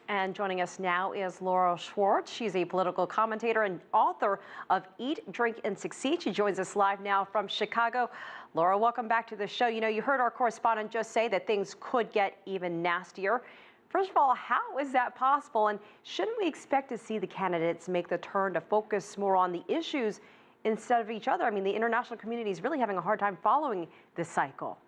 And joining us now is Laura Schwartz. She's a political commentator and author of Eat, Drink, and Succeed. She joins us live now from Chicago. Laura, welcome back to the show. You know, you heard our correspondent just say that things could get even nastier. First of all, how is that possible? And shouldn't we expect to see the candidates make the turn to focus more on the issues instead of each other? I mean, the international community is really having a hard time following this cycle.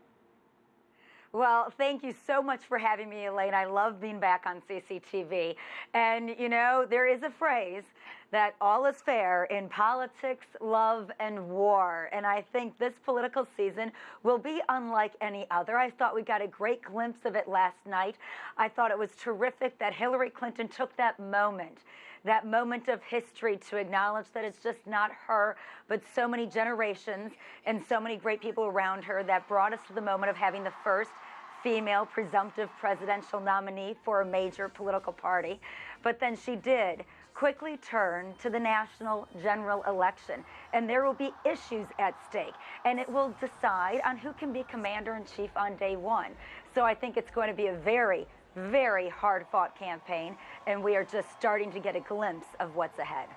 Well, thank you so much for having me, Elaine. I love being back on CCTV. And, you know, there is a phrase that all is fair in politics, love, and war. And I think this political season will be unlike any other. I thought we got a great glimpse of it last night. I thought it was terrific that Hillary Clinton took that moment of history to acknowledge that it's just not her, but so many generations and so many great people around her that brought us to the moment of having the first female presumptive presidential nominee for a major political party. But then she did quickly turn to the national general election, and there will be issues at stake, and it will decide on who can be commander-in-chief on day one. So I think it's going to be a very, very hard-fought campaign, and we are just starting to get a glimpse of what's ahead.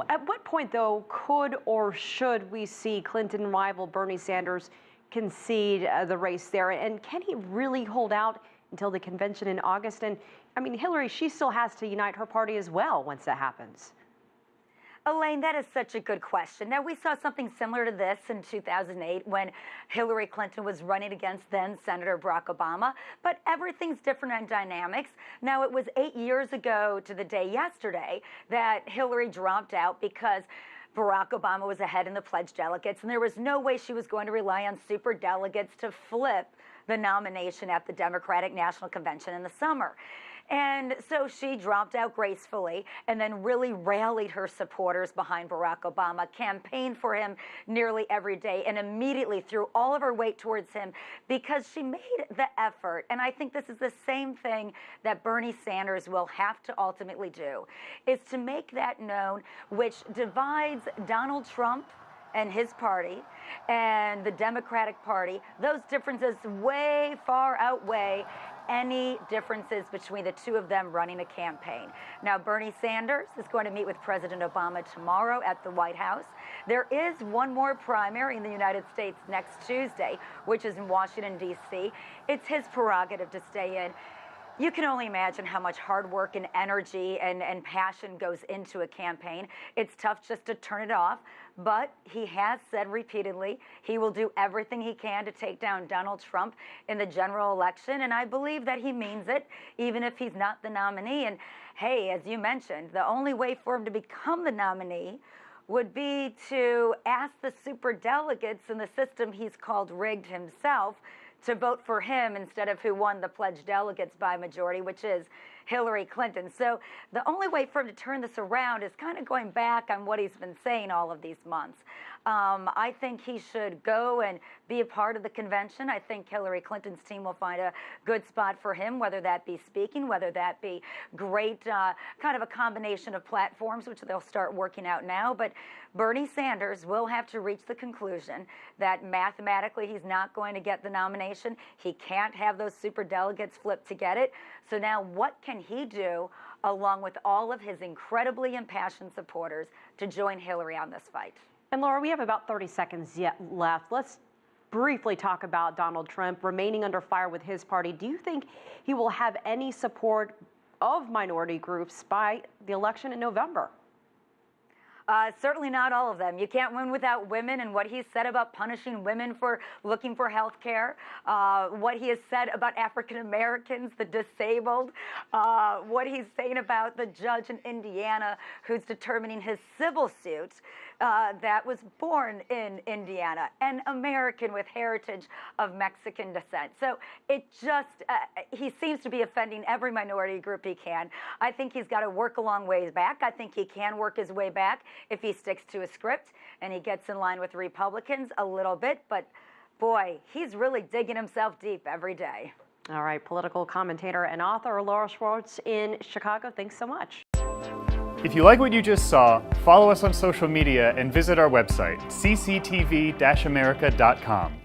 At what point, though, could or should we see Clinton rival Bernie Sanders concede the race there? And can he really hold out until the convention in August? And I mean, Hillary, she still has to unite her party as well once that happens. Elaine, that is such a good question. Now, we saw something similar to this in 2008 when Hillary Clinton was running against then Senator Barack Obama, but everything's different in dynamics. Now, it was 8 years ago to the day yesterday that Hillary dropped out because Barack Obama was ahead in the pledged delegates, and there was no way she was going to rely on super delegates to flip the nomination at the Democratic National Convention in the summer. And so she dropped out gracefully and then really rallied her supporters behind Barack Obama, campaigned for him nearly every day, and immediately threw all of her weight towards him because she made the effort. And I think this is the same thing that Bernie Sanders will have to ultimately do, is to make that known, which divides Donald Trump and his party and the Democratic Party. Those differences way far outweigh any differences between the two of them running a campaign. Now, Bernie Sanders is going to meet with President Obama tomorrow at the White House. There is one more primary in the United States next Tuesday, which is in Washington, D.C. It's his prerogative to stay in. You can only imagine how much hard work and energy and passion goes into a campaign. It's tough just to turn it off, but he has said repeatedly he will do everything he can to take down Donald Trump in the general election, and I believe that he means it, even if he's not the nominee. And hey, as you mentioned, the only way for him to become the nominee would be to ask the superdelegates in the system he's called rigged himself to vote for him instead of who won the pledged delegates by majority, which is Hillary Clinton. So the only way for him to turn this around is kind of going back on what he's been saying all of these months. I think he should go and be a part of the convention. I think Hillary Clinton's team will find a good spot for him, whether that be speaking, whether that be great kind of a combination of platforms, which they'll start working out now. But Bernie Sanders will have to reach the conclusion that mathematically he's not going to get the nomination. He can't have those superdelegates flip to get it. So now what can he do along with all of his incredibly impassioned supporters to join Hillary on this fight? And Laura, we have about 30 seconds yet left. Let's briefly talk about Donald Trump remaining under fire with his party. Do you think he will have any support of minority groups by the election in November? Certainly not all of them. You can't win without women, and what he's said about punishing women for looking for health care, what he has said about African Americans, the disabled, what he's saying about the judge in Indiana who's determining his civil suit that was born in Indiana, an American with heritage of Mexican descent. So it just, he seems to be offending every minority group he can. I think he's got to work a long ways back. I think he can work his way back if he sticks to a script and he gets in line with Republicans a little bit. But boy, he's really digging himself deep every day. All right, political commentator and author Laura Schwartz in Chicago. Thanks so much. If you like what you just saw, follow us on social media and visit our website, cctv-america.com.